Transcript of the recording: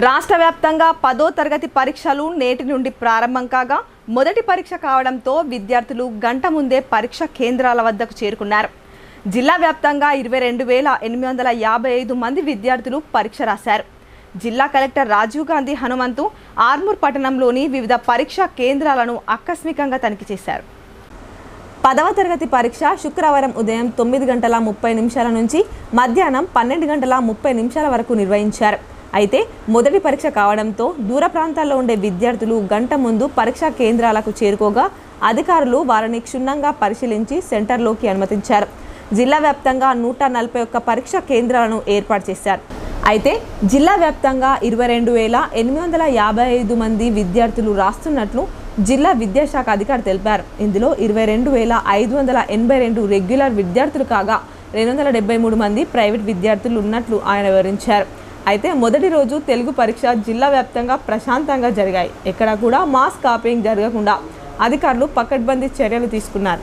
రాష్ట్ర వ్యాప్తంగా 10వ తరగతి పరీక్షలు నేటి నుండి ప్రారంభం కాగా మొదటి పరీక్ష కావడంతో విద్యార్థులు గంట ముందే పరీక్ష కేంద్రాల వద్దకు చేరుకున్నారు. జిల్లా వ్యాప్తంగా 22,855 మంది విద్యార్థులు పరీక్ష రాశారు. జిల్లా కలెక్టర్ రాజీవ్ గాంధీ హనుమంతు ఆర్మూర్ పట్టణంలోని వివిధ పరీక్షా కేంద్రాలను ఆకస్మికంగా తనిఖీ చేశారు. 10వ తరగతి పరీక్ష శుక్రవారం ఉదయం 9:30 నుంచి మధ్యాహ్నం 12:30 వరకు నిర్వహించారు. అయితే మొదటి పరీక్ష కావడంతో దూర ప్రాంతాల్లో ఉండే విద్యార్థులు గంట ముందు పరీక్షా కేంద్రాలకు చేరుకోగా అధికారులు వారిని క్షుణ్ణంగా పరిశీలించి సెంటర్లోకి అనుమతించారు. జిల్లా వ్యాప్తంగా 141 పరీక్షా కేంద్రాలను ఏర్పాటు చేశారు. అయితే జిల్లా వ్యాప్తంగా 22,855 మంది విద్యార్థులు రాస్తున్నట్లు జిల్లా విద్యాశాఖ అధికారి తెలిపారు. ఇందులో 22,582 రెగ్యులర్ విద్యార్థులు కాగా 273 మంది ప్రైవేట్ విద్యార్థులు ఉన్నట్లు ఆయన వివరించారు. అయితే మొదటి రోజు తెలుగు పరీక్ష జిల్లా వ్యాప్తంగా ప్రశాంతంగా జరిగాయి. ఎక్కడా కూడా మాస్ కాపీయింగ్ జరగకుండా అధికారులు పకడ్బందీ చర్యలు తీసుకున్నారు.